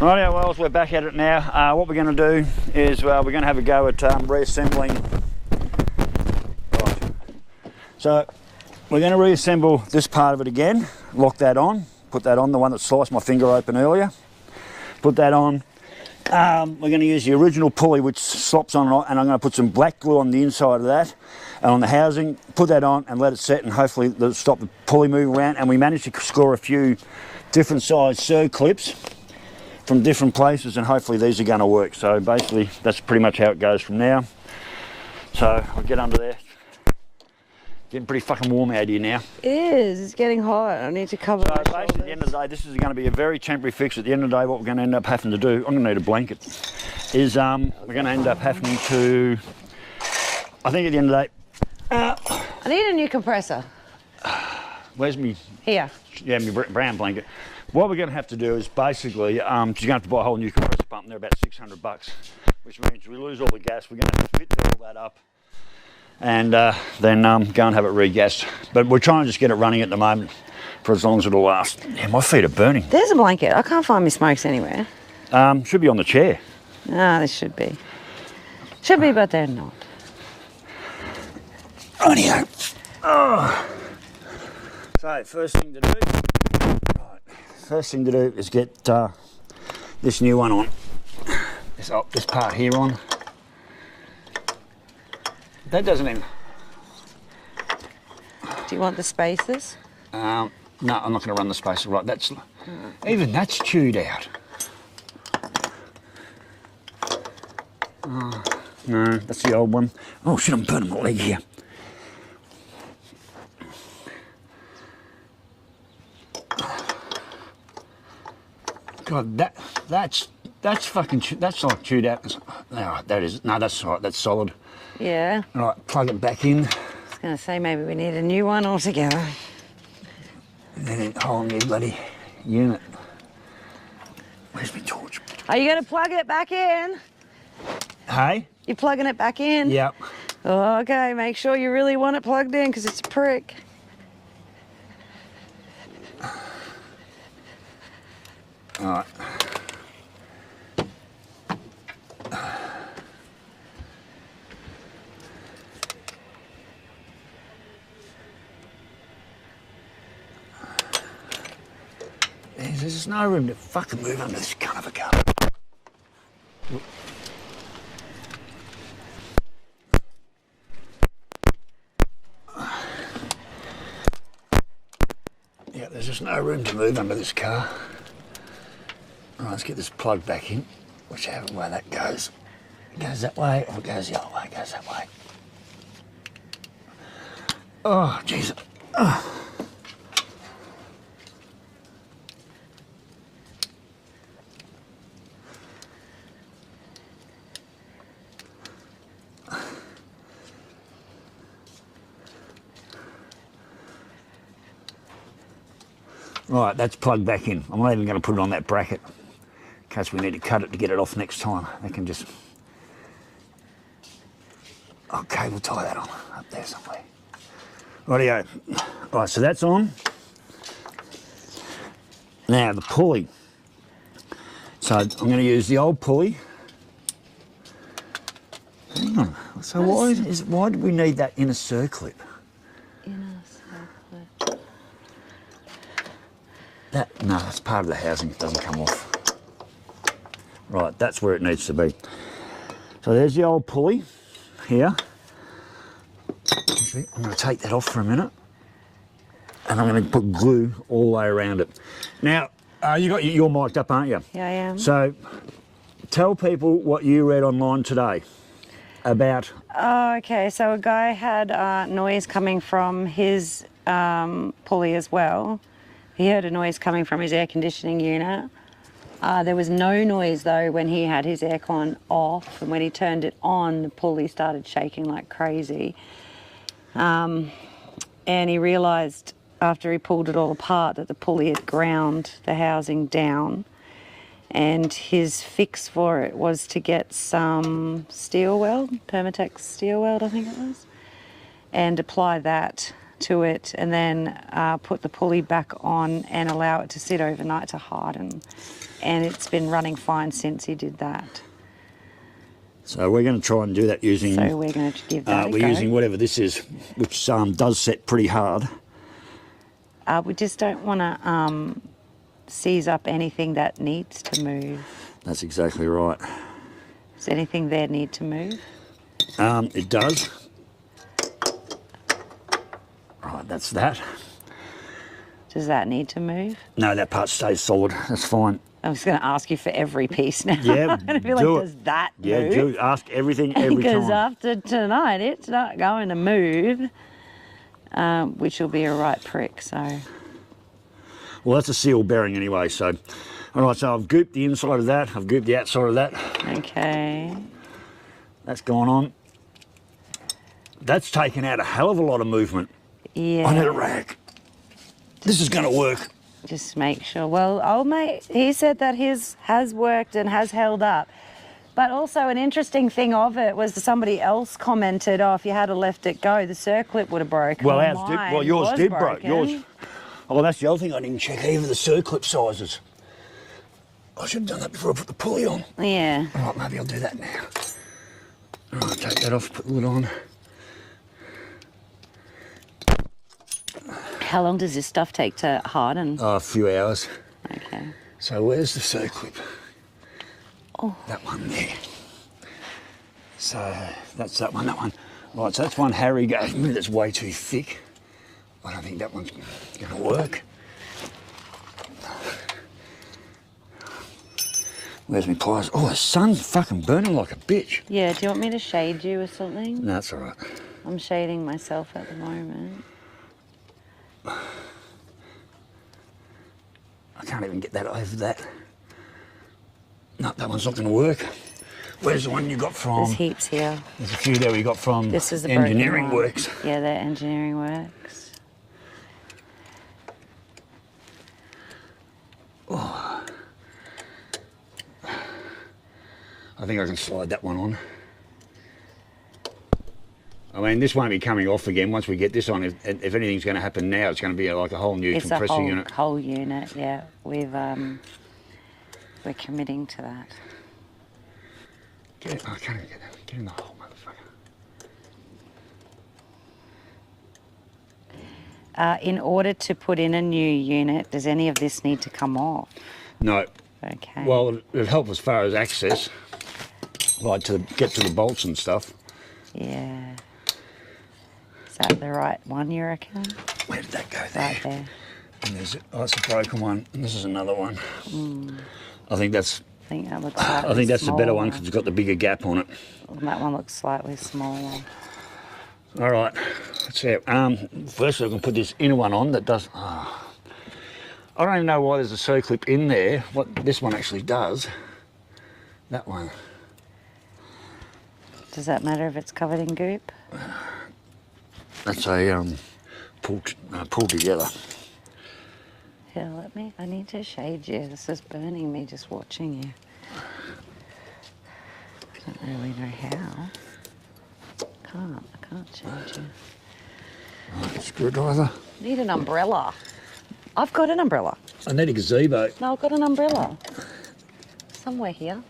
Rightio, well, we're back at it now. What we're going to do is we're going to have a go at reassembling. Right. So we're going to reassemble this part of it again, lock that on, put that on, the one that sliced my finger open earlier. Put that on. We're going to use the original pulley which slops on, and I'm going to put some black glue on the inside of that and on the housing, put that on and let it set, and hopefully that'll stop the pulley moving around. And we managed to score a few different size circlips from different places, and hopefully these are going to work. So basically that's pretty much how it goes from now. So I'll get under there. Getting pretty fucking warm out here now. It is, it's getting hot. I need to cover my shoulders. Basically at the end of the day, this is going to be a very temporary fix. At the end of the day, what we're going to end up having to do, I'm going to need a blanket, is we're going to end up having to, I think at the end of the day, I need a new compressor. Where's me? Here. Yeah, my brown blanket. What we're going to have to do is basically, she's going to have to buy a whole new compressor pump, and they're about $600, which means we lose all the gas. We're going to have to fit all that up and then go and have it regassed. But we're trying to just get it running at the moment for as long as it'll last. Yeah, my feet are burning. There's a blanket. I can't find my smokes anywhere. Should be on the chair. Ah, they should be. Should be, but they're not. Rightio. Oh. So first thing to do is get this new one on. This part here on. That doesn't even. Do you want the spacers? No, I'm not going to run the spacer right. That's even that's chewed out. No, that's the old one. Oh shit! I'm burning my leg here. God, that's fucking that's like chewed out. No, that is no, that's right. That's solid. Yeah. All right, plug it back in. I was going to say maybe we need a new one altogether. And then a whole new bloody unit. Where's my torch? Are you going to plug it back in? Hey? You're plugging it back in? Yep. Oh, okay, make sure you really want it plugged in because it's a prick. All right. There's no room to fucking move under this kind of a car. Yeah, there's just no room to move under this car. All right, let's get this plug back in, whichever way that goes. It goes that way, or it goes the other way, it goes that way. Oh, Jesus. Oh. Right, that's plugged back in. I'm not even going to put it on that bracket in case we need to cut it to get it off next time. They can just... Okay, we'll tie that on up there somewhere. Rightio. Right, so that's on. Now the pulley. So I'm going to use the old pulley. Hang on. So why did we need that inner circlip? Inner circlip. No, that's part of the housing. It doesn't come off. Right, that's where it needs to be. So there's the old pulley here. I'm going to take that off for a minute, and I'm going to put glue all the way around it. Now, you're mic'd up, aren't you? Yeah, I am. So, tell people what you read online today about. Oh, okay. So a guy had noise coming from his pulley as well. He heard a noise coming from his air conditioning unit. There was no noise though when he had his aircon off, and when he turned it on, the pulley started shaking like crazy. And he realised after he pulled it all apart that the pulley had ground the housing down, and his fix for it was to get some steel weld, Permatex steel weld I think it was, and apply that to it and then put the pulley back on and allow it to sit overnight to harden. And it's been running fine since he did that. So we're going to try and do that using... So we're going to give that a we're go. using whatever this is, which does set pretty hard. We just don't want to seize up anything that needs to move. That's exactly right. Does anything there need to move? It does. Right, that's that. Does that need to move? No, that part stays solid. That's fine. I was going to ask you for every piece now. Yeah, I'm going to be like, do it. does that Yeah, move? ask everything every Because time. after tonight, it's not going to move, which will be a right prick, so... Well, that's a seal bearing anyway, so... All right, so I've gooped the inside of that. I've gooped the outside of that. Okay. That's gone on. That's taken out a hell of a lot of movement. Yeah. I need a rag. This is going to work. Just make sure. Well, old mate, he said that his has worked and has held up. But also an interesting thing of it was somebody else commented, oh, if you had left it go, the circlip would have broken. Well, ours did. Mine Well, yours was did broke. broken. Yours. Oh, that's the other thing I didn't check. Even the circlip sizes. I should have done that before I put the pulley on. Yeah. All right, maybe I'll do that now. All right, take that off, put the lid on. How long does this stuff take to harden? Oh, a few hours. Okay. So where's the circlip? Oh. That one there. So that's that one, that one. Right, so that's one Harry gave me that's way too thick. I don't think that one's going to work. Where's my pliers? Oh, the sun's fucking burning like a bitch. Yeah, do you want me to shade you or something? No, that's all right. I'm shading myself at the moment. I can't even get that over that. No, that one's not going to work. Where's the one you got from? There's heaps here. There's a few there we got from This is the broken Engineering one. Works. Yeah, they're Engineering Works. Oh. I think I can slide that one on. I mean, this won't be coming off again once we get this on. If anything's going to happen now, it's going to be like a whole new It's compressor a unit. whole unit, yeah. We're committing to that. Get it. Oh, I can't even get that. Get in the hole, motherfucker. In order to put in a new unit, does any of this need to come off? No. Okay. Well, it'll help as far as access, like to get to the bolts and stuff. Yeah. Is that the right one, you reckon? Where did that go? Right there. And there's that's a broken one. And this is another one. I think that's. I think that looks slightly I think that's the better one smaller. because it's got the bigger gap on it. That one looks slightly smaller. All right, let's see. First, I can put this inner one on that does. I don't even know why there's a circlip in there. What this one actually does. That one. Does that matter if it's covered in goop? That's a pull together. Here, I need to shade you. This is burning me just watching you. I don't really know how. I can't shade you. Right, screwdriver. Need an umbrella. I've got an umbrella. I need a gazebo. No, I've got an umbrella. Somewhere here.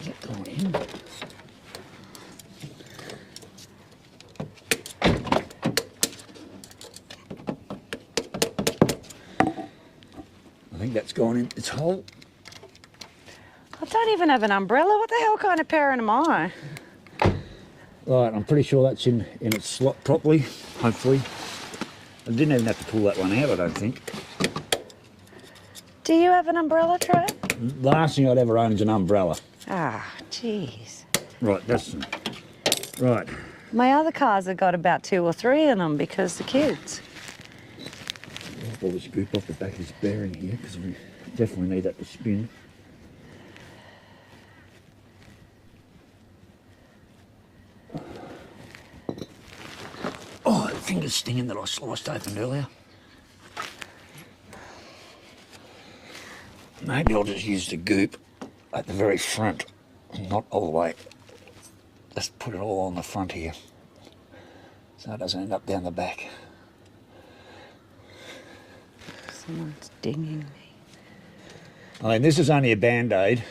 Is it going in? I think that's gone in its hole. I don't even have an umbrella. What the hell kind of parent am I? Right, I'm pretty sure that's in its slot properly, hopefully. I didn't even have to pull that one out, I don't think. Do you have an umbrella, Trev? The last thing I'd ever own is an umbrella. Ah, jeez. Right, that's... Right. My other cars have got about 2 or 3 in them because the kids. I'll probably scoop off the back of this bearing here because we definitely need that to spin. Oh, the finger's stinging that I sliced open earlier. Maybe I'll just use the goop at the very front, not all the way Just put it all on the front here, so it doesn't end up down the back. Someone's dinging me. I mean, this is only a band-aid,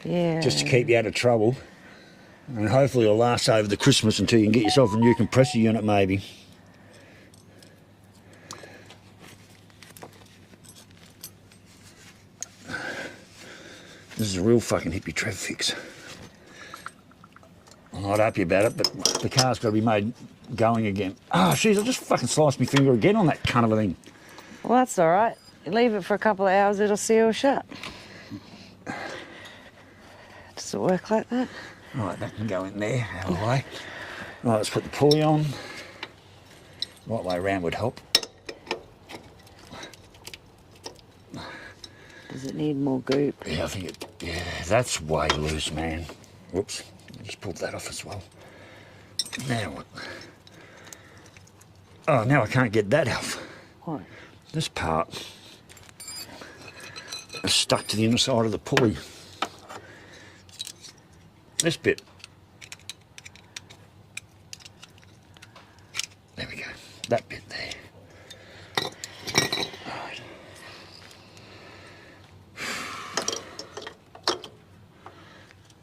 Yeah. just to keep you out of trouble. And hopefully it'll last over the Christmas until you can get yourself a new compressor unit, maybe. This is a real fucking Hippy Trev fix. I'm not happy about it, but the car's got to be made going again. Oh, jeez, I just fucking sliced my finger again on that cunt of a thing. Well, that's all right. You leave it for a couple of hours, it'll seal shut. Does it work like that? Right, that can go in there, out of the way. Right, let's put the pulley on. Right way around would help. Does it need more goop? Yeah, I think it, yeah, that's way loose, man. Whoops, I just pulled that off as well. Now what? Oh, now I can't get that off. What? This part is stuck to the inner side of the pulley. This bit. There we go, that bit there. Right.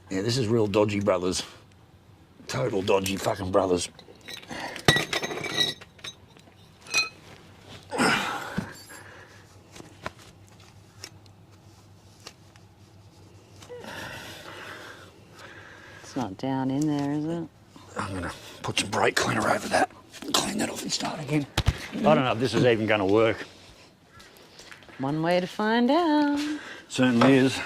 Yeah, this is real dodgy, brothers. Total dodgy fucking brothers. It's not down in there, is it? I'm gonna put some brake cleaner over that, clean that off and start again. I don't know if this is even gonna work. One way to find out. Certainly is.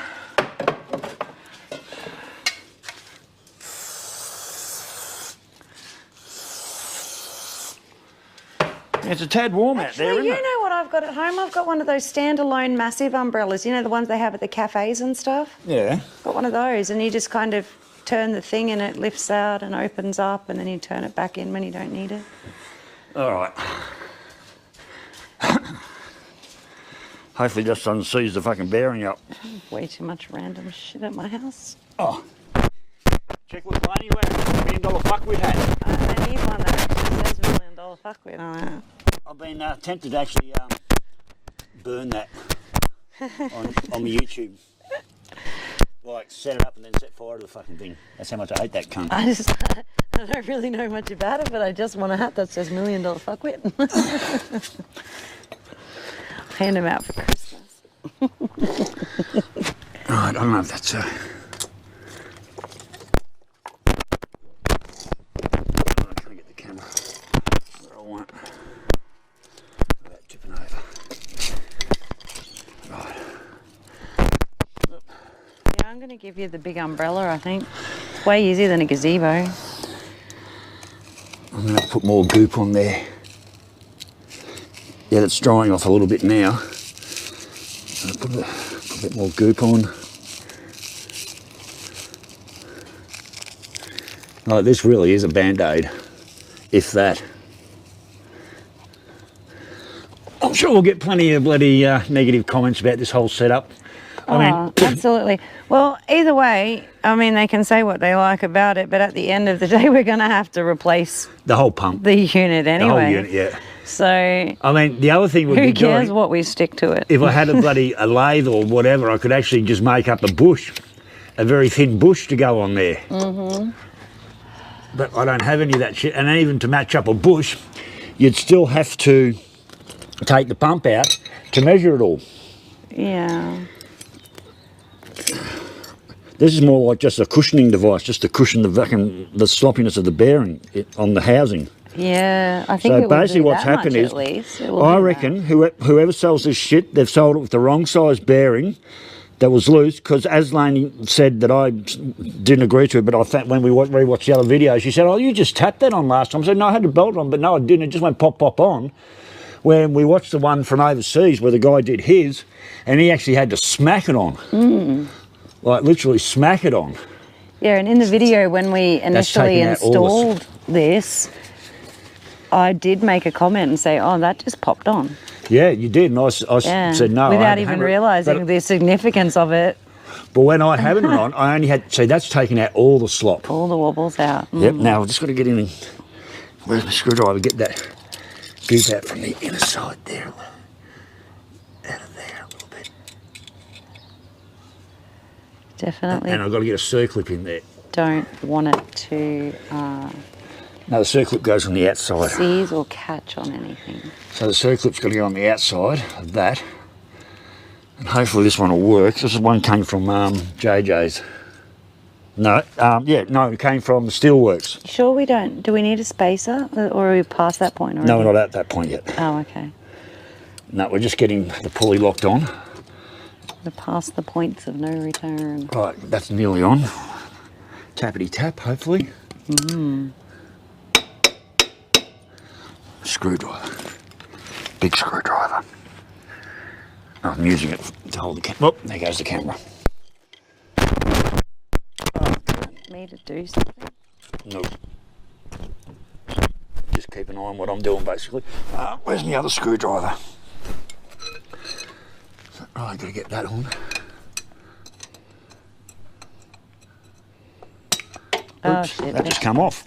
It's a tad warm out there, Actually, isn't you know what I've got at home? I've got one of those standalone massive umbrellas. You know, the ones they have at the cafes and stuff? it? Yeah. Got one of those, and you just kind of turn the thing and it lifts out and opens up, and then you turn it back in when you don't need it. All right. Hopefully just doesn't seize the fucking bearing up. Way too much random shit at my house. Oh. Check with Lainie where $1 million fuckwit hat. I need one that actually says $1 million fuckwit on it. I've been tempted to actually burn that on my YouTube. Like, set it up and then set fire to the fucking thing. That's how much I hate that cunt. I don't really know much about it, but I just want a hat that says $1 million fuckwit. Hand them out for Christmas. Right, I don't know if that's I can't get the camera where I want. Without tipping over. Right. Yeah, I'm going to give you the big umbrella, I think. It's way easier than a gazebo. I'm going to put more goop on there. Yeah, it's drying off a little bit now. I'll put a bit more goop on. Like, this really is a band-aid, if that. I'm sure we'll get plenty of bloody negative comments about this whole setup. I mean, absolutely. Well, either way, I mean, they can say what they like about it, but at the end of the day, we're going to have to replace the whole pump. the unit anyway. The whole unit, yeah. So, I mean, the other thing would be, who cares what we stick to it? If I had a lathe or whatever, I could actually just make up a bush, a very thin bush to go on there. Mm-hmm. But I don't have any of that shit. And even to match up a bush, you'd still have to take the pump out to measure it all. Yeah. This is more like just a cushioning device, just to cushion the sloppiness of the bearing on the housing. Yeah, I think so it basically will do what's that happened much, is, at least. I reckon whoever sells this shit, they've sold it with the wrong size bearing that was loose, because as Lainie said that I didn't agree to it, but I thought when we rewatched the other video, she said, oh, you just tapped that on last time. I said, no, I had the belt on, but no, I didn't. It just went pop, pop on. When we watched the one from overseas where the guy did his, and he actually had to smack it on. Mm. Like, literally smack it on. Yeah, and in the video when we initially installed this, I did make a comment and say, oh, that just popped on. Yeah, you did, and I said no. Without even realising the significance of it. But when I haven't it on, I only had, see, that's taken out all the slop. All the wobbles out. Yep, now I've just got to get in and, where's my screwdriver, get that goop out from the inner side there. Out of there a little bit. Definitely. And I've got to get a circlip in there. Don't want it to No, the circlip goes on the outside. seize or catch on anything. So the circlip's got to go on the outside of that. And hopefully this one will work. This one came from JJ's. No, it came from the Steelworks. Sure we don't? Do we need a spacer or are we past that point already? No, we're not at that point yet. Oh, okay. No, we're just getting the pulley locked on. We're past the points of no return. Right, that's nearly on. Tappity tap, hopefully. Screwdriver. Big screwdriver. I'm using it to hold the camera. Oh, there goes the camera. Me to do something? No. Just keep an eye on what I'm doing, basically. Where's my other screwdriver? Oh, I've got to get that on. Oh, Oops, shit. that just come off.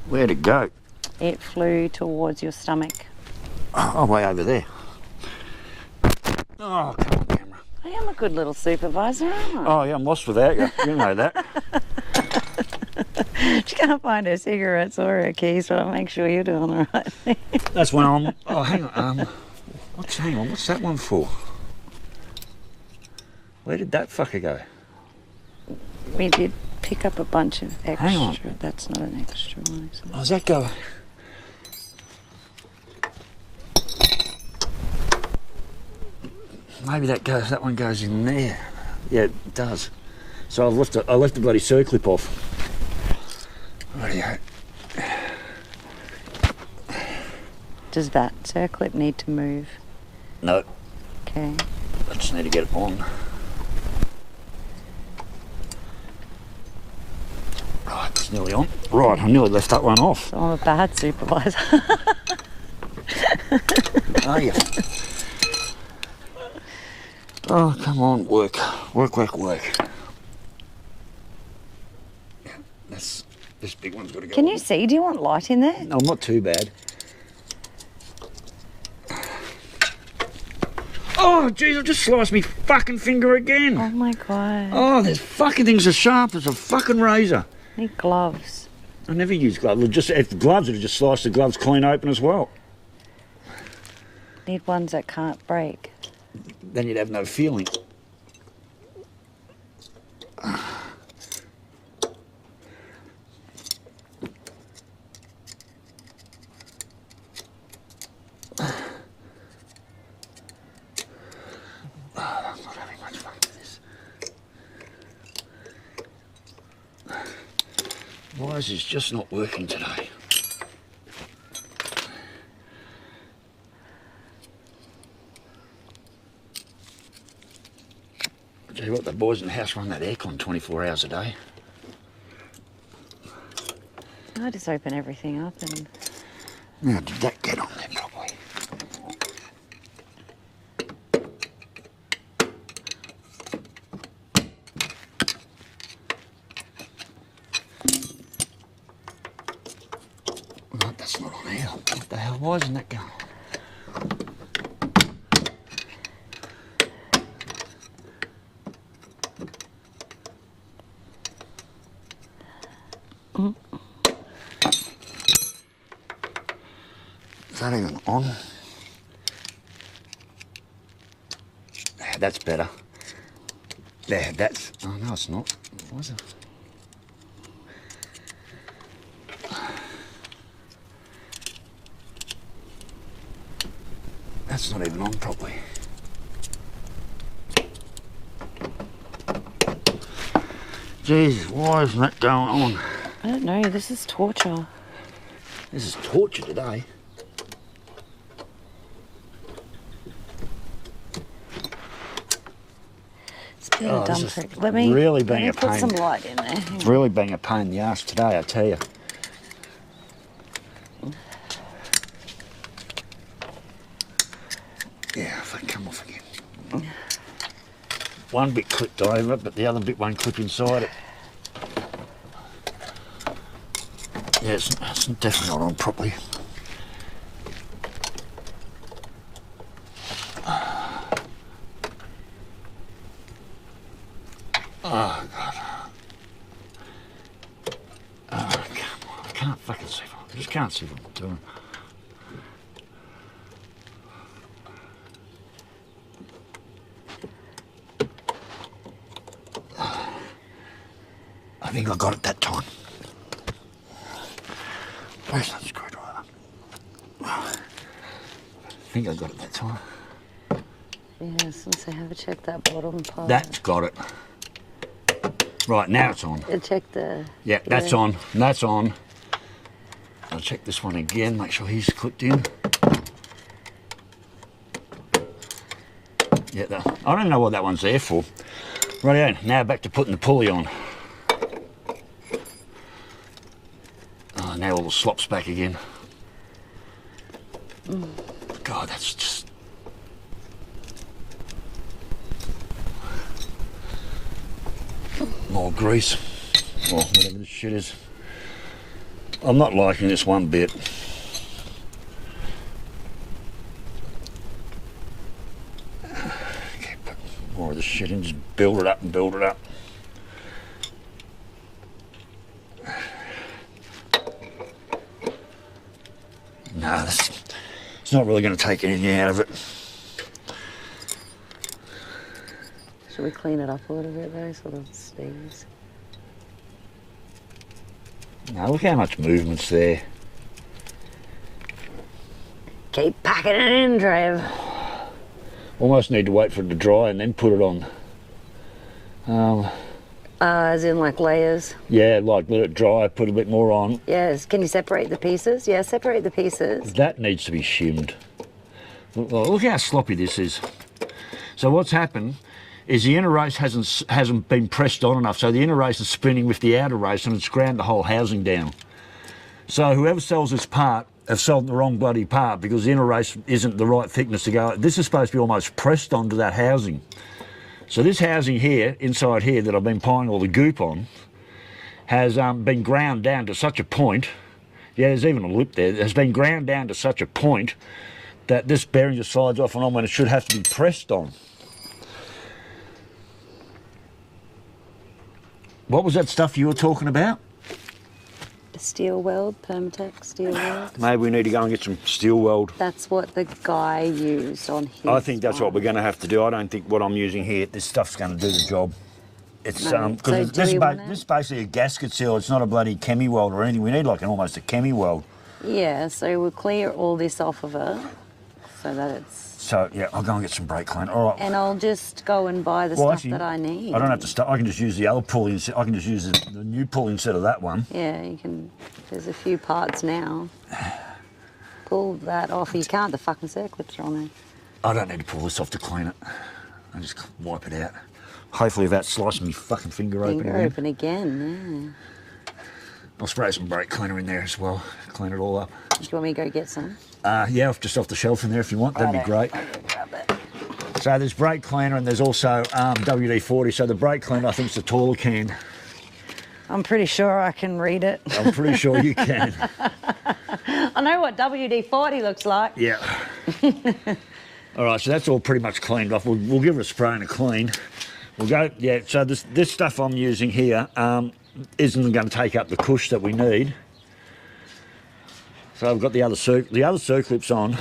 Where'd it go? It flew towards your stomach. Oh, way over there. Oh, come on, camera. I am a good little supervisor, aren't I? Oh, yeah, I'm lost without you. You know that. She can't find her cigarettes or her keys, but I'll make sure you're doing the right thing. That's when I'm... Oh, hang on. Hang on, what's that one for? Where did that fucker go? We did pick up a bunch of extra. Hang on. That's not an extra one, is it? Oh, does that go? Maybe that one goes in there. Yeah, it does. So I left the bloody circlip off. Rightio. Does that circlip need to move? No, Okay. I just need to get it on. Right, it's nearly on. Right, I nearly left that one off. So I'm a bad supervisor. Are you? Oh, come on, work. Work. Yeah, this big one's got to go. Can you see? Do you want light in there? No, not too bad. Oh, jeez, I've just sliced me fucking finger again. Oh my god. Oh, this fucking thing's as sharp as a fucking razor. Need gloves. I never use gloves. If the gloves, would have just sliced the gloves clean open as well. Need ones that can't break. Then you'd have no feeling. I'm not having much fun with this. Why is this just not working today? I tell you what, the boys in the house run that aircon 24 hours a day. I just open everything up and... Now, did that get on there properly? No, that's not on here. What the hell? Why isn't that going? Is that even on? There, that's better. There, that's... Oh, no, it's not. What was it? That's not even on properly. Jesus, why isn't that going on? I don't know, this is torture. This is torture today. It's been a dumb this is trick. Let me really being a put pain. some light in there. Hang It's on. really being a pain in the ass today, I tell you. Yeah, if they come off again. one bit clipped over, but the other bit won't clip inside it. Yeah, it's definitely not on properly. Oh, God. Oh, come on. I can't fucking see what I just can't see what I'm doing. I think I got it that time. Where's that screwdriver? I think I got it that time. Yes, let's have a check that bottom part. That's got it. Right, now it's on. Check the... Yeah, that's on. That's on. I'll check this one again, make sure he's clipped in. Yeah, I don't know what that one's there for. Right, now back to putting the pulley on. Oh, now all the slop's back again. God, that's just... more grease, or whatever this shit is. I'm not liking this one bit. Okay, put more of this shit in, just build it up and build it up. No, it's not really going to take anything out of it. Should we clean it up a little bit though, sort of stains? No, look how much movement's there. Keep packing it in, Trev. Almost need to wait for it to dry and then put it on. As in like layers? Yeah, like let it dry, put a bit more on. Yes, can you separate the pieces? Yeah, separate the pieces. That needs to be shimmed. Look how sloppy this is. So what's happened is the inner race hasn't been pressed on enough, so the inner race is spinning with the outer race and it's ground the whole housing down. So whoever sells this part have sold the wrong bloody part because the inner race isn't the right thickness to go. This is supposed to be almost pressed onto that housing. So this housing here, inside here, that I've been piling all the goop on, has been ground down to such a point, yeah, there's even a lip there, it has been ground down to such a point that this bearing just slides off and on when it should have to be pressed on. What was that stuff you were talking about? Steel weld, Permatex steel weld. Maybe we need to go and get some steel weld. That's what the guy used on his I think that's what we're going to have to do. I don't think what I'm using here, this stuff's going to do the job. It's because this is basically a gasket seal. It's not a bloody chemi weld or anything. We need like almost a chemi weld. Yeah, so we'll clear all this off of it so that it's... So, yeah, I'll go and get some brake cleaner. All right. And I'll just go and buy the stuff that I need. I don't have to start. I can just use the other pulley. I can just use the new pulley instead of that one. Yeah, you can. There's a few parts now. Pull that off. You can't. The fucking circlips are on there. I don't need to pull this off to clean it. I just wipe it out. Hopefully without slicing my fucking finger open again. Finger open again, yeah. I'll spray some brake cleaner in there as well. Clean it all up. Do you want me to go get some? Yeah, just off the shelf in there if you want. That'd be great. So there's brake cleaner and there's also WD-40. So the brake cleaner, I think, is the taller can. I'm pretty sure I can read it. I'm pretty sure you can. I know what WD-40 looks like. Yeah. All right, so that's all pretty much cleaned off. We'll give it a spray and a clean. We'll go, yeah, so this stuff I'm using here isn't going to take up the cush that we need. So I've got the other circlip's on.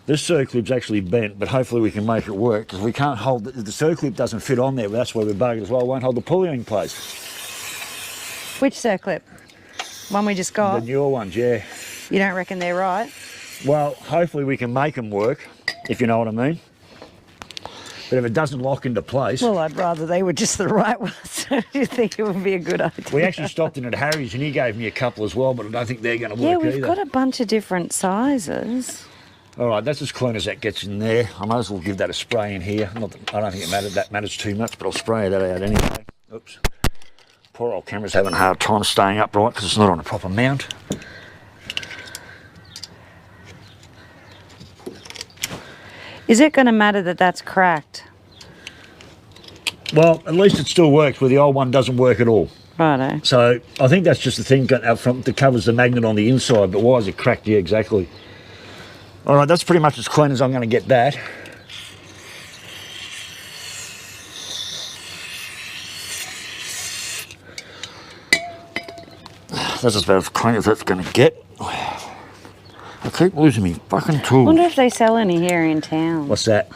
This circlip's actually bent, but hopefully we can make it work because we can't hold the circlip doesn't fit on there. But that's where we're buggered as well. It won't hold the pulley in place. Which circlip? One we just got? The newer ones, yeah. You don't reckon they're right? Well, hopefully we can make them work, if you know what I mean. But if it doesn't lock into place... Well, I'd rather they were just the right ones. Do you think it would be a good idea? We actually stopped in at Harry's and he gave me a couple as well, but I don't think they're going to work either. Yeah, we've got a bunch of different sizes. All right, that's as clean as that gets in there. I might as well give that a spray in here. Not that, I don't think that matters too much, but I'll spray that out anyway. Oops. Poor old camera's having a hard time staying upright because it's not on a proper mount. Is it going to matter that that's cracked? Well, at least it still works where the old one doesn't work at all. Righto. So I think that's just the thing got out front that covers the magnet on the inside, but why is it cracked? Yeah, exactly. All right, that's pretty much as clean as I'm going to get that. That's about as clean as that's going to get. I keep losing me fucking I tools. wonder if they sell any here in town. What's that?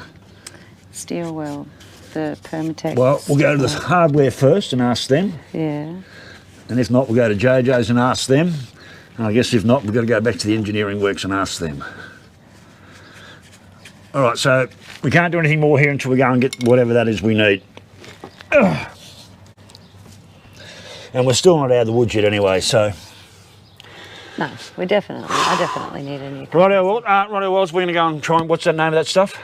Steel well, the Permatex. Well, we'll go to the hardware first and ask them. Yeah. And if not, we'll go to JoJo's and ask them. And I guess if not, we've got to go back to the engineering works and ask them. All right, so we can't do anything more here until we go and get whatever that is we need. Ugh. And we're still not out of the woods yet anyway, so. No, I definitely need a new. Righto, Wells, we're going to go and try and, what's that name of that stuff?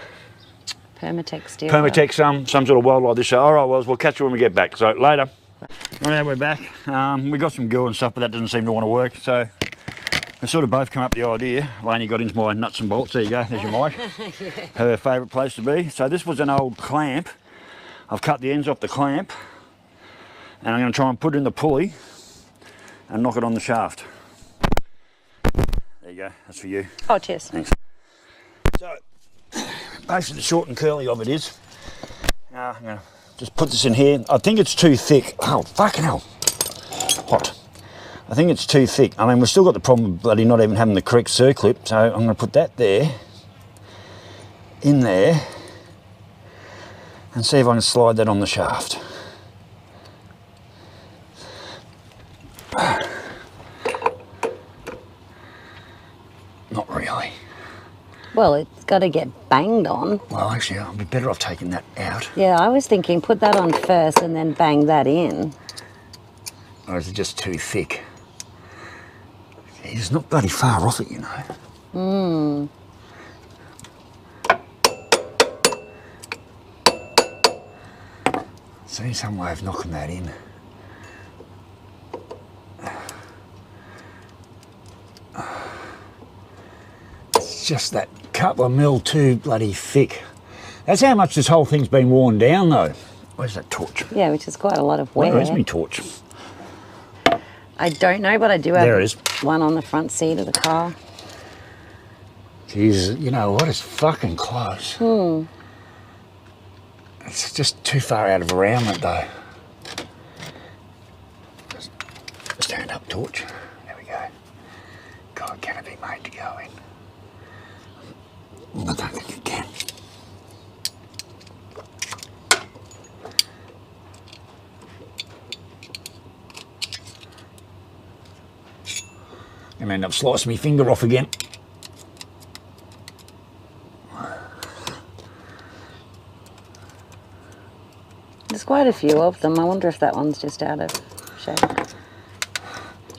Permatex steel. Permatex, some sort of weld like this. All right, Wells, we'll catch you when we get back. So later. Right, we're back. We got some glue and stuff, but that doesn't seem to want to work. So we sort of both come up with the idea. Lainie got into my nuts and bolts. There you go. There's your mic. Yeah. Her favourite place to be. So this was an old clamp. I've cut the ends off the clamp, and I'm going to try and put it in the pulley and knock it on the shaft. There you go. That's for you. Oh, cheers. Thanks. So basically, the short and curly of it is. I'm going to just put this in here. I think it's too thick. Oh, fucking hell. Hot. I think it's too thick. I mean, we've still got the problem of bloody not even having the correct circlip. So I'm going to put that there, in there, and see if I can slide that on the shaft. Not really. Well, it's got to get banged on. Well, actually, I'll be better off taking that out. Yeah, I was thinking put that on first and then bang that in. Or is it just too thick? It's not bloody far off it, you know. See some way of knocking that in. It's just that couple of mil too bloody thick. That's how much this whole thing's been worn down though. Where's that torch? Yeah, which is quite a lot of wear. Where is my torch? I don't know, but I do have There it is. one on the front seat of the car. Jeez, you know what? It's fucking close. It's just too far out of alignment though. Stand up torch. There we go. God, can it be made to go in? I don't think it can. I'm gonna end up slicing my finger off again. There's quite a few of them. I wonder if that one's just out of shape.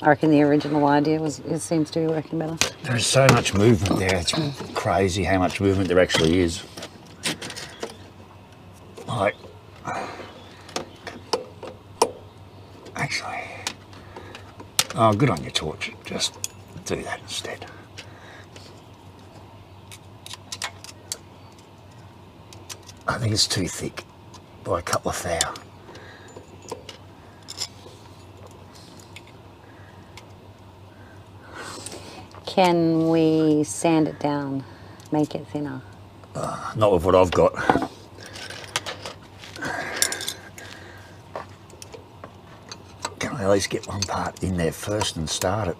I reckon the original idea it seems to be working better. There's so much movement there. It's crazy how much movement there actually is. Like, actually, oh, good on your torch. Just do that instead. I think it's too thick by a couple of thou. Can we sand it down, make it thinner? Not with what I've got. Can I at least get one part in there first and start it?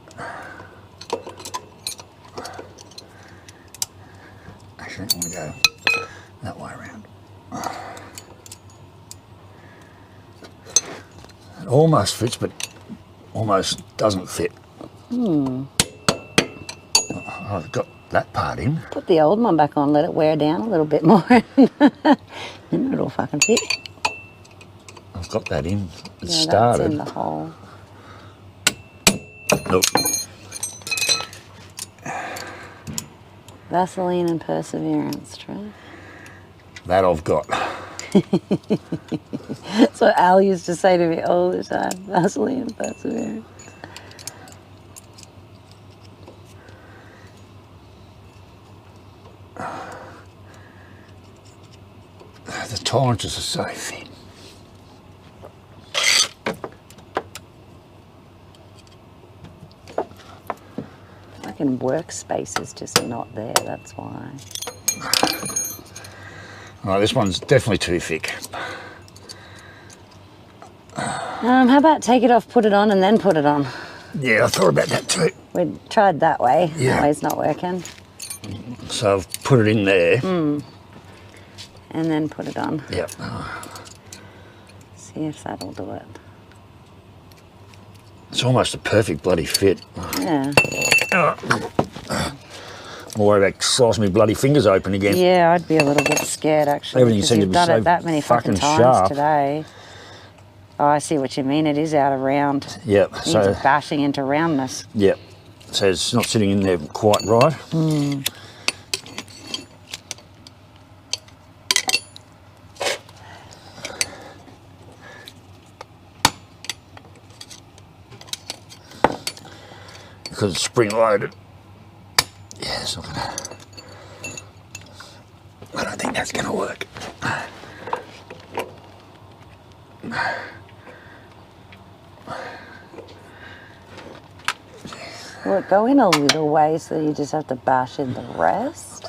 Actually, I'm going to go that way around. It almost fits, but almost doesn't fit. I've got that part in. Put the old one back on, let it wear down a little bit more. Then it'll fucking fit. I've got that in. It Yeah, started. that's in the hole. Nope. Vaseline and perseverance, Trev. That I've got. That's what Al used to say to me all the time. Vaseline and perseverance. The tolerances are so thin. fucking workspace is just not there, that's why. Right, this one's definitely too thick. How about take it off, put it on, and then put it on? Yeah, I thought about that too. We tried that way. Yeah. That way's not working. So I've put it in there. And then put it on. Yep. See if that'll do it. It's almost a perfect bloody fit. Yeah. I'm worried about slicing my bloody fingers open again. Yeah, I'd be a little bit scared actually. Everything because seemed to you've be done so it that many fucking times sharp. today. Oh, I see what you mean. It is out of round. Yep. It's So bashing into roundness. yep. So it's not sitting in there quite right. Because it's spring loaded. Yeah, it's not gonna. I don't think that's gonna work. Will it go in a little way so you just have to bash in the rest?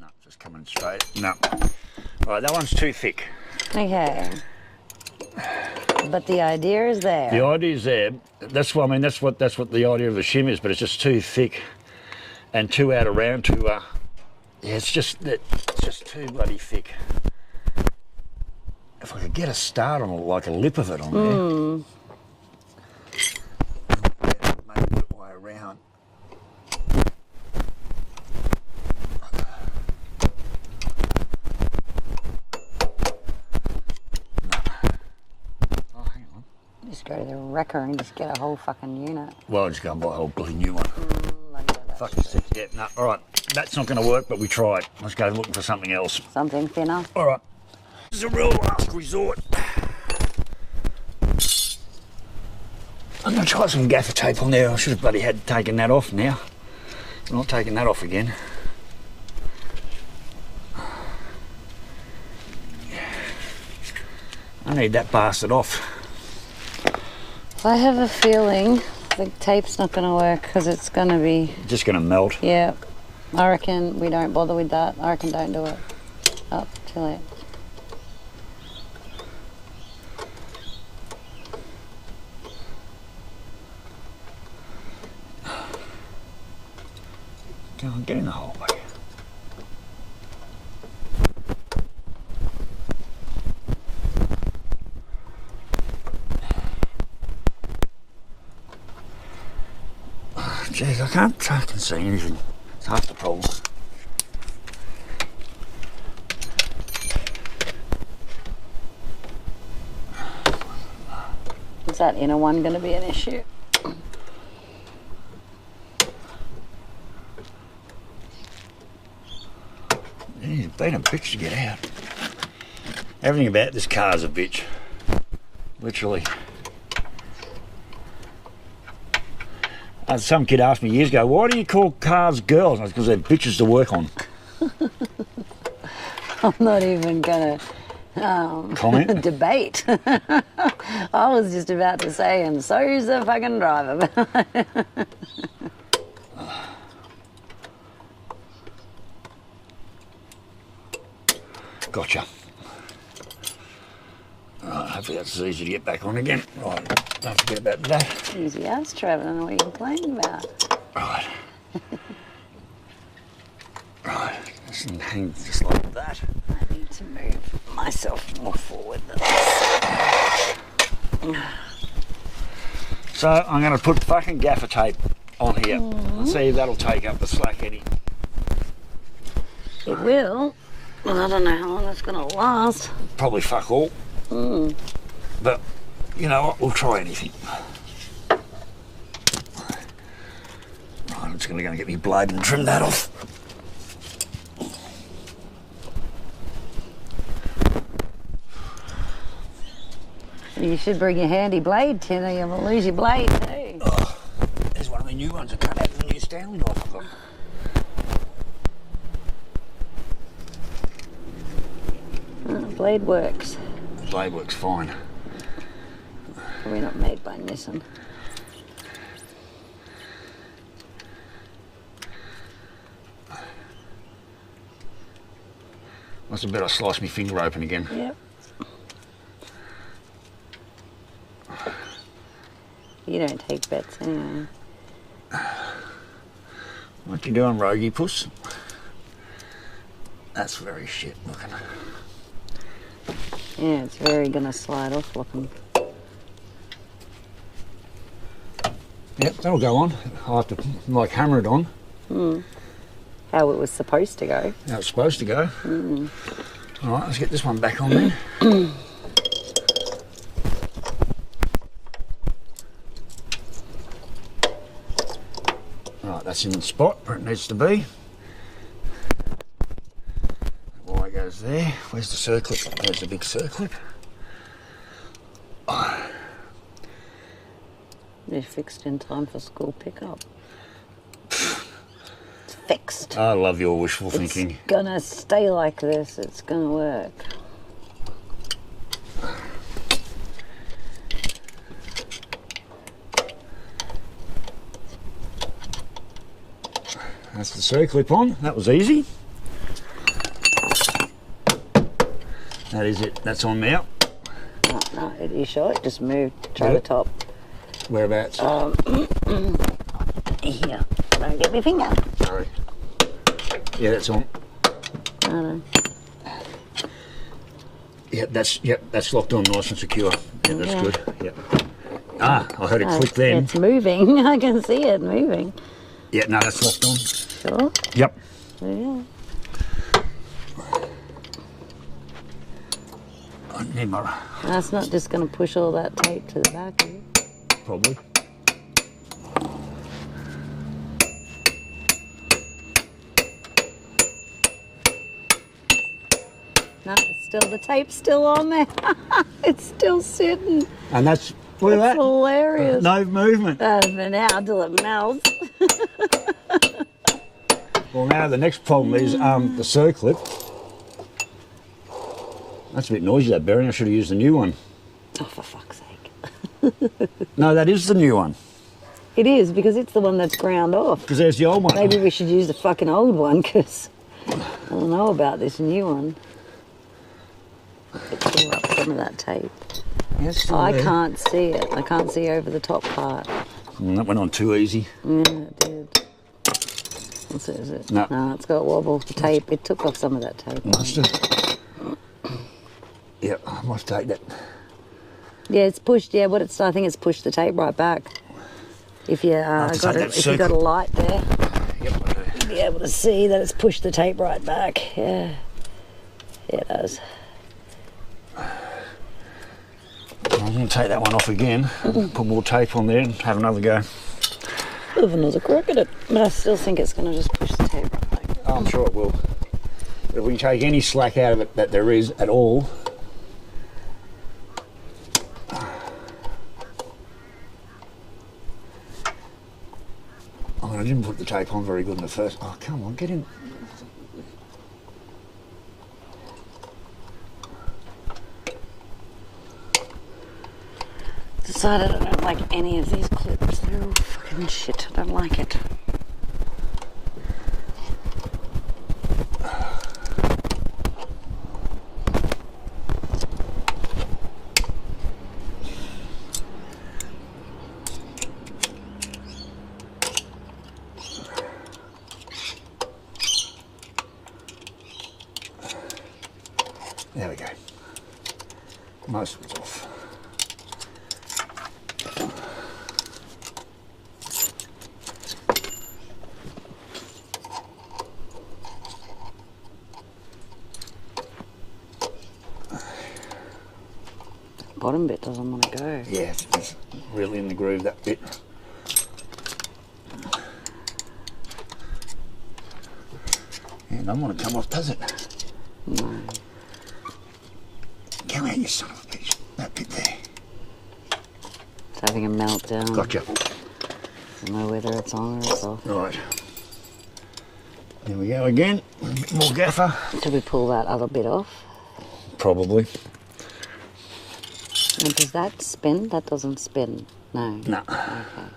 No, just coming straight. No. Right, that one's too thick. Okay. But the idea is there. The idea is there. That's what I mean. That's what the idea of the shim is. But it's just too thick and too out of round to. Yeah, it's just too bloody thick. If I could get a start on like a lip of it on there. Maybe work my way around. Just go to the wrecker and just get a whole fucking unit. Well, I'll just go and buy a whole bloody new one. Like that. Fucking sick. Yeah, no, all right. That's not going to work, but we tried. Let's go looking for something else. Something thinner. All right. This is a real last resort. I'm going to try some gaffer tape on there. I should have bloody had taken that off now. I'm not taking that off again. I need that bastard off. I have a feeling the tape's not going to work because it's going to be... Just going to melt. Yeah. I reckon we don't bother with that. I reckon don't do it. Oh, too late. Go on, get in the hole, buddy. Jeez, I can't fucking see anything. It's half the problem. Is that inner one going to be an issue? He's been a bitch to get out. Everything about this car's a bitch. Literally. Some kid asked me years ago, why do you call cars girls? I said, because they're bitches to work on. I'm not even going to Comment? debate. I was just about to say, and so's the fucking driver. Gotcha. Right, hopefully that's easy to get back on again. Right, don't forget about that. Easy as Trevor, I don't know what you're complaining about. Right. Right, just hang just like that. I need to move myself more forward than this. So I'm going to put fucking gaffer tape on here. Let's see if that'll take up the slack any. It will, but I don't know how long it's going to last. Probably fuck all. But you know what, we'll try anything. Right, I'm just going to go and get me blade and trim that off. You should bring your handy blade, Tim, or you will lose your blade too. Oh, there's one of the new ones that come out of the new Stanley knife I've got. Blade works. The blade works fine. Probably not made by Nissan. Must have better slice my finger open again. Yep. You don't take bets anyway. What you doing, roguey puss? That's very shit looking. Yeah, it's very gonna slide off looking. Yep, that'll go on. I'll have to like hammer it on. How it was supposed to go. How it's supposed to go. All right, let's get this one back on then. Right, that's in the spot where it needs to be. The wire goes there. Where's the circlip? There's the big circlip. They're fixed in time for school pickup. It's fixed. I love your wishful thinking. It's gonna stay like this. It's gonna work. That's the circlip on. That was easy. That is it. That's on now. No, are you sure? It just moved. Try the top. Whereabouts? Here. Don't get my finger. Sorry. Yeah, that's on. I know. Yep, that's locked on nice and secure. Yeah, that's good. Yep. Ah, I heard it click then. It's moving. I can see it moving. Yeah, no, that's locked on. Sure. Yep. Yeah. I need my... That's not just going to push all that tape to the back, is it? Probably. No, it's still, the tape's still on there. It's still sitting. And that's... Look at That's that. hilarious. No movement. For now, till it melts. Well, now the next problem is the circlip. That's a bit noisy, that bearing. I should have used the new one. Oh, for fuck's sake. No, that is the new one. It is, because it's the one that's ground off. Because there's the old one. Maybe we should use the fucking old one, because I don't know about this new one. Pull up some of that tape. Yeah, it's still I there. can't see it. I can't see over the top part. That went on too easy. Yeah, it did. What's it, is it? No. No, it's got wobble. The tape, it took off some of that tape. Must have. Yep, I must take that. Yeah, it's pushed. Yeah, I think it's pushed the tape right back. If you if you got a light there, Yep, I do. you'll be able to see that it's pushed the tape right back. Yeah, it does. I'm going to take that one off again, put more tape on there and have another go. Bit of another crack at it, but I still think it's going to just push the tape right back. Oh, I'm sure it will. But if we can take any slack out of it that there is at all, I didn't put the tape on very good in the first. Oh, come on, get in. Decided I don't like any of these clips. They're all fucking shit. I don't like it. There we go. Most of it's off. Bottom bit doesn't want to go. Yeah, it's really in the groove, that bit. Yeah, it doesn't want to come off, does it? No. Come out, you son of a bitch. That bit there. It's having a meltdown. Gotcha. I don't know whether it's on or it's off. Right. There we go again. A bit more gaffer. Did we pull that other bit off? probably. And does that spin? That doesn't spin. No. No. Okay.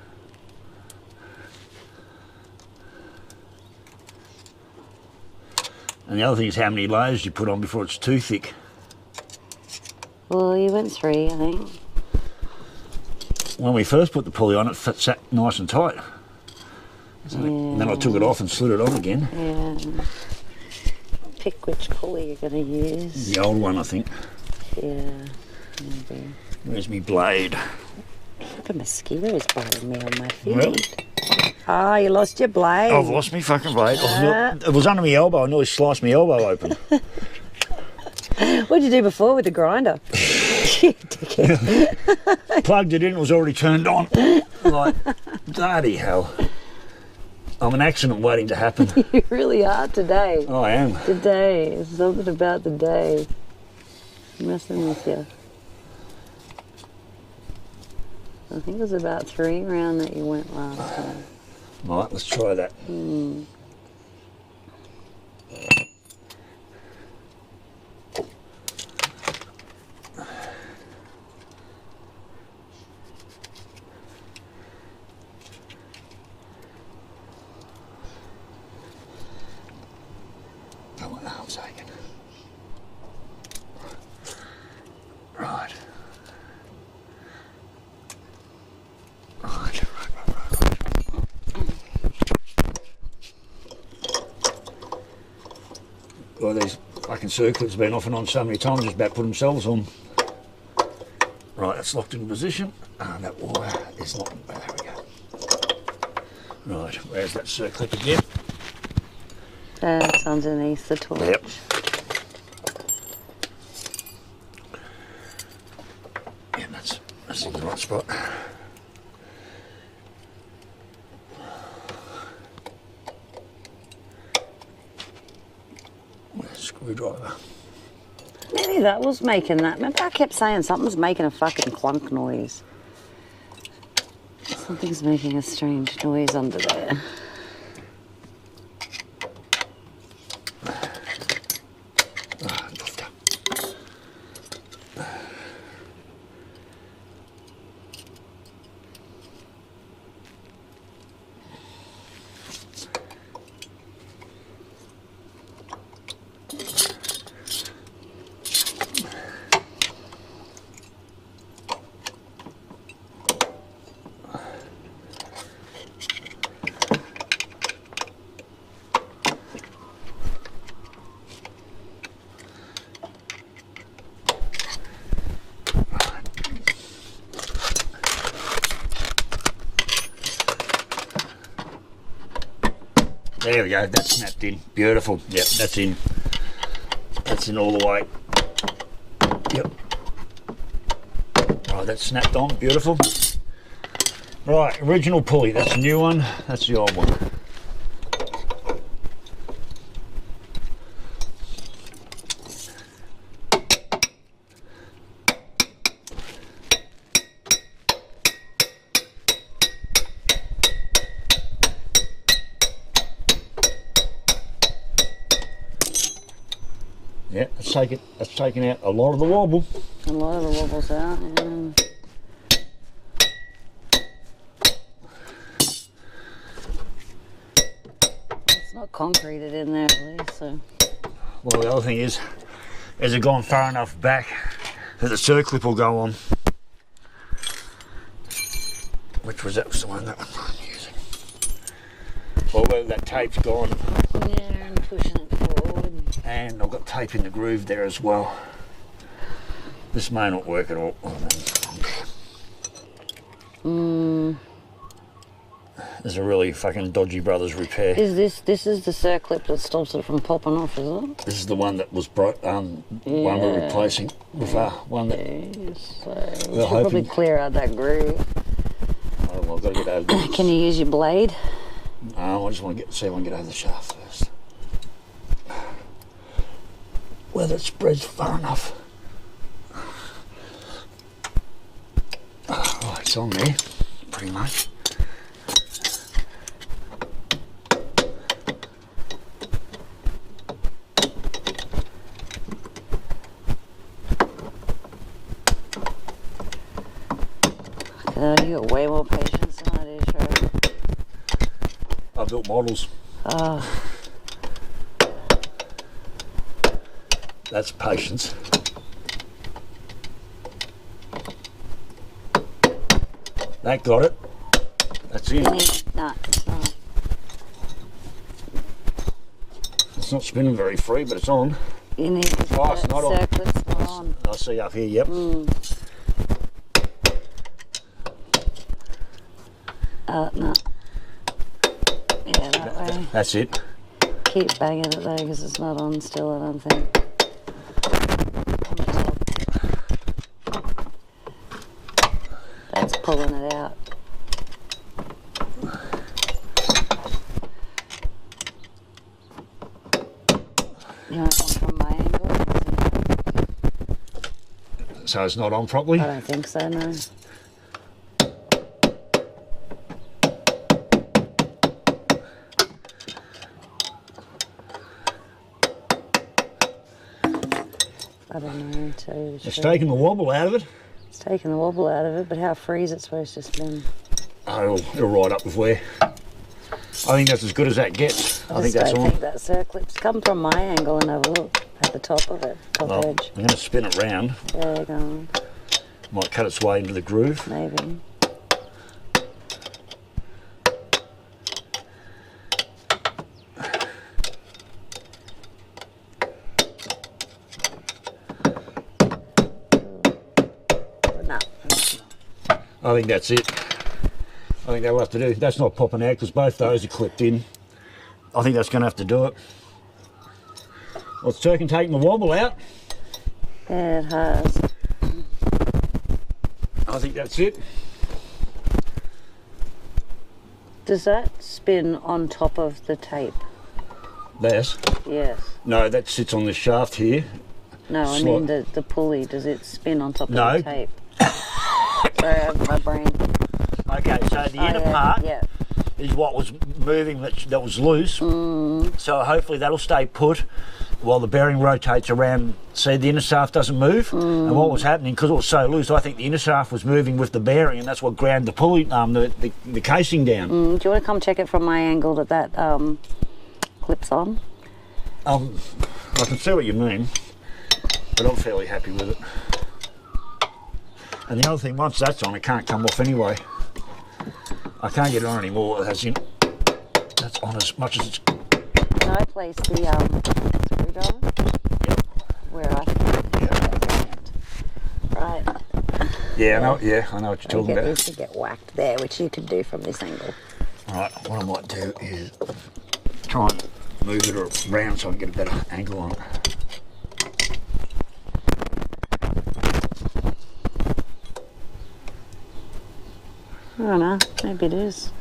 And the other thing is how many layers you put on before it's too thick. Well, you went 3, I think. When we first put the pulley on, it sat nice and tight. Yeah. And then I took it off and slid it on again. Yeah. Pick which pulley you're going to use. The old one, I think. Yeah, maybe. Where's my blade? Look, a mosquito's biting me on my feet. Ah, you lost your blade. I've lost my fucking blade. It was under my elbow. I nearly sliced my elbow open. What'd you do before with the grinder? Plugged it in, it was already turned on. Like, bloody hell. I'm an accident waiting to happen. You really are today. Oh, I am. Today. It's something about the day. I'm messing with you. I think it was about 3 round that you went last time. Right, let's try that. Oh, my arm's aching. Right. Right. Well, these fucking circlets have been off and on so many times, just about put themselves on. Right, that's locked in position. And that wire is not. There we go. Right, where's that circlip again? That's underneath the torch. Yep. Yeah, that's in the right spot. Screwdriver. Maybe that was making that. Remember I kept saying something's making a fucking clunk noise. Something's making a strange noise under there. There we go, that's snapped in. Beautiful. Yep, that's in. That's in all the way. Yep. Right, that's snapped on. Beautiful. Right, original pulley. That's the new one. That's the old one. Yeah, that's taken out a lot of the wobble. A lot of the wobble's out. Yeah. It's not concreted in there at least, so. Well, the other thing is, has it gone far enough back that the circlip will go on? Which was that was the one that I'm using. Or whether that tape's gone. Yeah, and pushing it forward. And I've got tape in the groove there as well. This may not work at all. There's a really fucking dodgy Brothers repair. Is this is the circlip that stops it from popping off, is it? This is the one that was broke. One we're replacing with one that So we should probably clear out that groove. Oh, well, I've got to get over this. Can you use your blade? I just want to see if I can get over the shaft first. Whether it spreads far enough. Oh, it's on there, pretty much. You got way more patience than I do, Trev. I built models. Oh, That's patience. That got it. That's in. no, it's not. It's not spinning very free, but it's on. You need to Oh, it's not on. circlet's not on. I see up here, yep. No. Yeah, that way. That's it. Keep banging it though, because it's not on still, I don't think. That's pulling it out. You want one from my angle? So it's not on properly? I don't think so, no. I don't know, to tell you the It's truth. taking the wobble out of it. It's taking the wobble out of it, but how free is it supposed to spin? Oh, it'll ride up with where. I think that's as good as that gets. I think that's don't on. think that circlip's come from my angle and have a look at the top of it, top Well, edge. I'm going to spin it round. There you go, Might cut its way into the groove. maybe. No, it's not. I think that's it. I think that'll have to do. That's not popping out because both those are clipped in. I think that's going to have to do it. Well, it's taking the wobble out. Yeah, it has. I think that's it. Does that spin on top of the tape? That's. Yes. No, that sits on the shaft here. No, I mean the pulley, does it spin on top of No. the tape? Sorry, I have my brain. Okay, so the inner part Yeah. is what was moving that was loose. So hopefully that'll stay put while the bearing rotates around. See, the inner shaft doesn't move. And what was happening, because it was so loose, I think the inner shaft was moving with the bearing, and that's what ground the pulley, the casing down. Do you want to come check it from my angle that clips on? I can see what you mean, but I'm fairly happy with it. And the other thing, once that's on, it can't come off anyway. I can't get it on anymore. That's on as much as it's. Can I place the screwdriver? Yep. Where I Right. Yeah, I know. Yeah, I know what you're talking Get about. this to get whacked there, which you can do from this angle. All right. What I might do is try and move it around so I can get a better angle on it. I don't know. Maybe it is.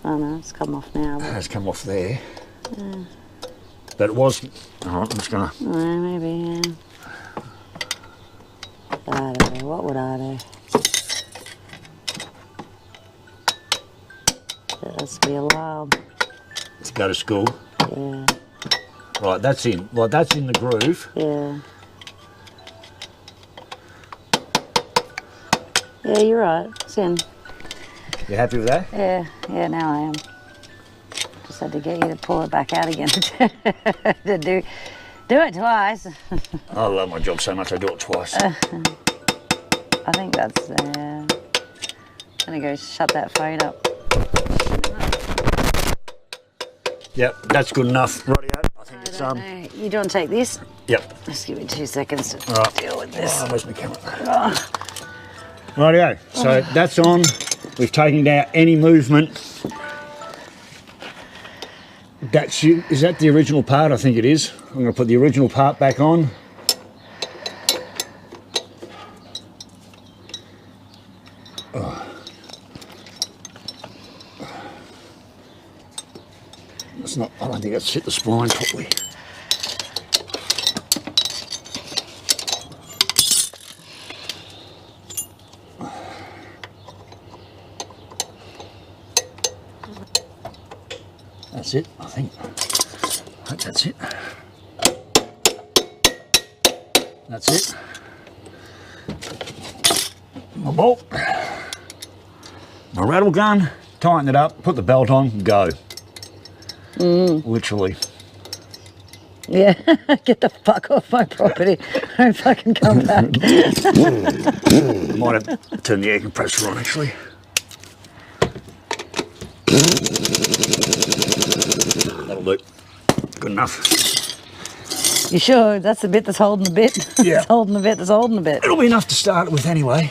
I don't know. It's come off now. But It's come off there. But it was. All right. I'm just gonna. maybe. Yeah. I don't know. What would I do? It has to be alarm. Let's go to school. Yeah. Right. That's in. Like that's in the groove. Yeah. Yeah, you're right. It's in. You happy with that? Yeah, now I am. Just had to get you to pull it back out again to do it twice. I love my job so much I do it twice. I think that's I'm gonna go shut that phone up. Yep, that's good enough. Rightio. I think it's No, you don't take this? Yep. Just give me 2 seconds to All right. deal with this. Oh, where's my camera? Rightio. So that's on. We've taken out any movement. Is that the original part? I think it is. I'm going to put the original part back on. It's not. I don't think that's hit the spline properly. That's it, I think. I think that's it. That's it. My bolt. my rattle gun, tighten it up, put the belt on, go. Literally. Yeah, get the fuck off my property. Don't fucking come back. Might have turned the air compressor on actually. That'll do. Good enough. You sure? That's the bit that's holding the bit? Yeah. It's holding the bit that's holding the bit. It'll be enough to start it with anyway.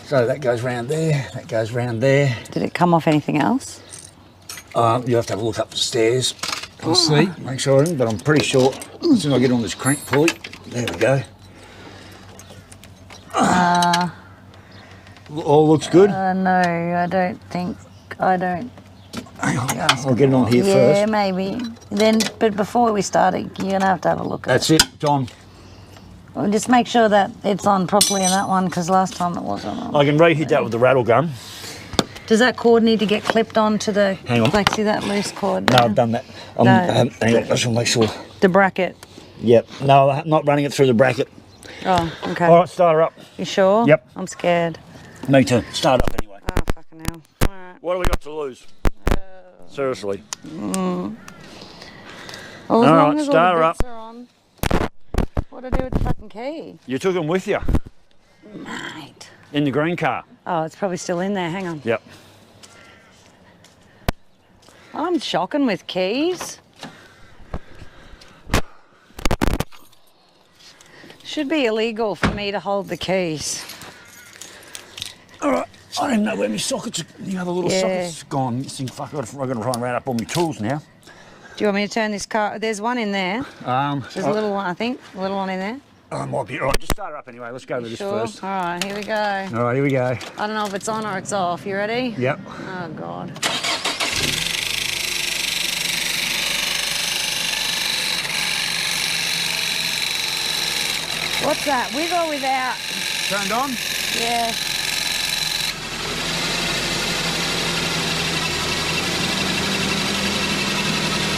So that goes round there, that goes round there. Did it come off anything else? You have to have a look up the stairs and see, make sure I didn't, but I'm pretty sure as soon as I get on this crank pulley, there we go. All looks good. No, I don't. Hang on, I'll get it on here Yeah, first. maybe. Then, but before we start it, you're gonna have to have a look at That's it, John. Well, just make sure that it's on properly in that one, because last time it wasn't on. I can reheat that with the rattle gun. Does that cord need to get clipped onto the... Hang on. Like, see that loose cord No, there? I've done that. No. Hang on, I just want to make sure. The bracket. Yep, no, I'm not running it through the bracket. Oh, okay. All right, start her up. You sure? Yep. I'm scared. Me too. Start up anyway. Oh, fucking hell. All right. What have we got to lose? Seriously. Well, as All long right, as start all her the up. bits are on. What do I do with the fucking key? You took them with you Mate. in the green car. Oh, it's probably still in there. Hang on. Yep. I'm shocking with keys. Should be illegal for me to hold the keys. All right. I don't even know where my sockets are. The other little Yeah. sockets gone missing. Fuck, I've got to run around up all my tools now. Do you want me to turn this car? There's one in there. There's a little one, I think. A little one in there. I might be. All right, just start her up anyway. Let's go with this Sure. first. All right, here we go. All right, here we go. I don't know if it's on or it's off. You ready? Yep. Oh, God. What's that? With or without? Turned on? Yeah.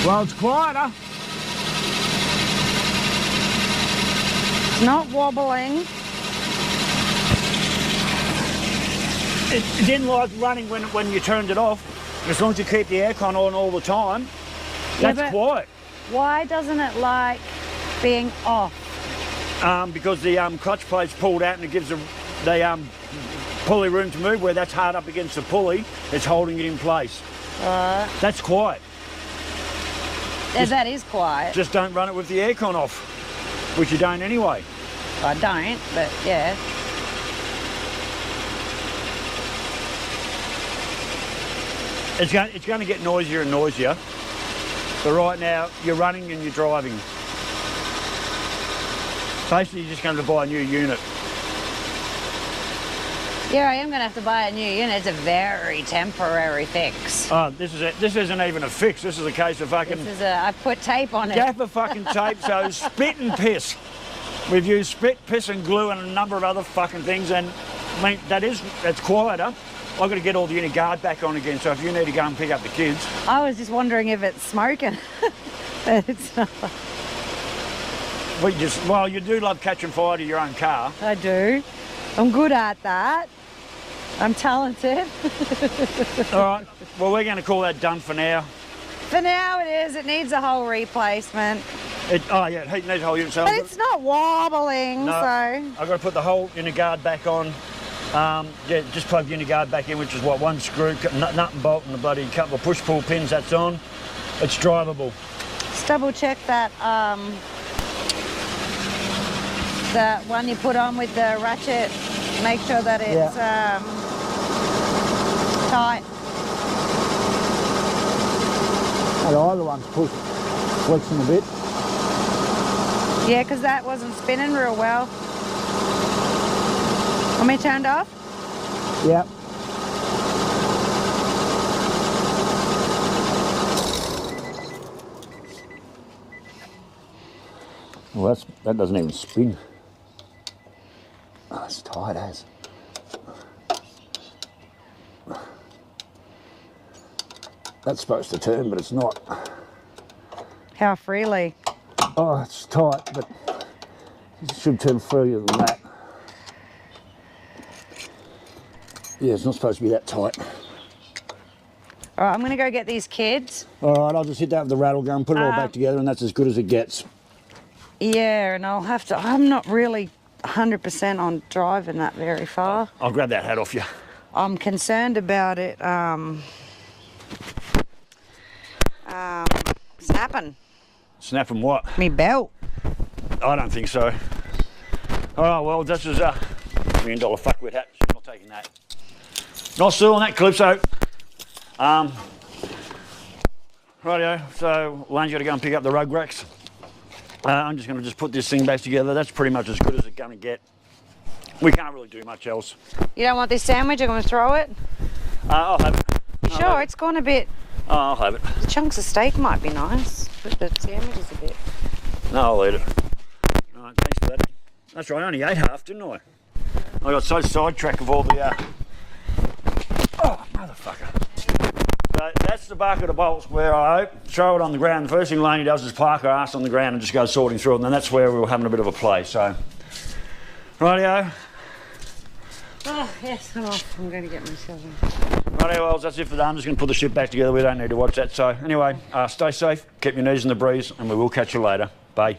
Well, it's quieter. It's not wobbling. It didn't like running when you turned it off. As long as you keep the aircon on all the time, Yeah, that's but- quiet. Why doesn't it like being off? Because the clutch plate's pulled out and it gives the pulley room to move. Where that's hard up against the pulley, it's holding it in place. That's quiet. Yeah, that is quiet. Just don't run it with the aircon off, which you don't anyway. I don't, but yeah. It's going to get noisier and noisier. But right now, you're running and you're driving. Basically, you're just going to buy a new unit. Yeah, I am going to have to buy a new unit. It's a very temporary fix. Oh, this isn't even a fix. This is a case of fucking This is I put tape on it. gaffer fucking tape. So spit and piss. We've used spit, piss, and glue, and a number of other fucking things. And I mean, that's quieter. I've got to get all the unit guard back on again. So if you need to go and pick up the kids, I was just wondering if it's smoking. But it's not. well, you do love catching fire to your own car. I do. I'm good at that. I'm talented. All right. Well, we're going to call that done for now. For now it is. It needs a whole replacement. Oh yeah, it needs a whole unit. So But it's not wobbling, No, so. I've got to put the whole unit guard back on. Yeah, just plug the unit guard back in, which is what, one screw, nut and bolt, and a bloody couple of push-pull pins. That's on. It's drivable. Just double check that that one you put on with the ratchet. Make sure that it's tight. The other one's flexing a bit. Yeah, because that wasn't spinning real well. Want me turned off? Yep. Well, that doesn't even spin. Oh, it's tight as. That's supposed to turn, but it's not. How freely? Oh, it's tight, but it should turn further than that. Yeah, it's not supposed to be that tight. All right, I'm going to go get these kids. All right, I'll just hit that with the rattle gun, put it all back together, and that's as good as it gets. Yeah, and I'll have to... I'm not really 100% on driving that very far. I'll grab that hat off you. I'm concerned about it snapping. Snapping what? Me belt. I don't think so. All right, well, this is a $1 million fuckwit hat. She's not taking that. Not stealing that, Calypso. Rightio, so Lainie's got to go and pick up the rug racks. I'm just going to put this thing back together. That's pretty much as good as it's going to get. We can't really do much else. You don't want this sandwich? I'm going to throw it? I'll have it. Sure, it's gone a bit... Oh, I'll have it. The chunks of steak might be nice, but the sandwich is a bit... No, I'll eat it. All right, thanks for that. That's right, I only ate half, didn't I? I got so sidetracked of all the... Oh, motherfucker. So that's the bucket of bolts where I throw it on the ground. The first thing Lainie does is park her ass on the ground and just go sorting through it, and then that's where we were having a bit of a play, so... Rightio. Oh, yes, I'm off. I'm going to get myself in. Rightio, well, that's it for that. I'm just going to put the ship back together. We don't need to watch that. So, anyway, stay safe, keep your knees in the breeze, and we will catch you later. Bye.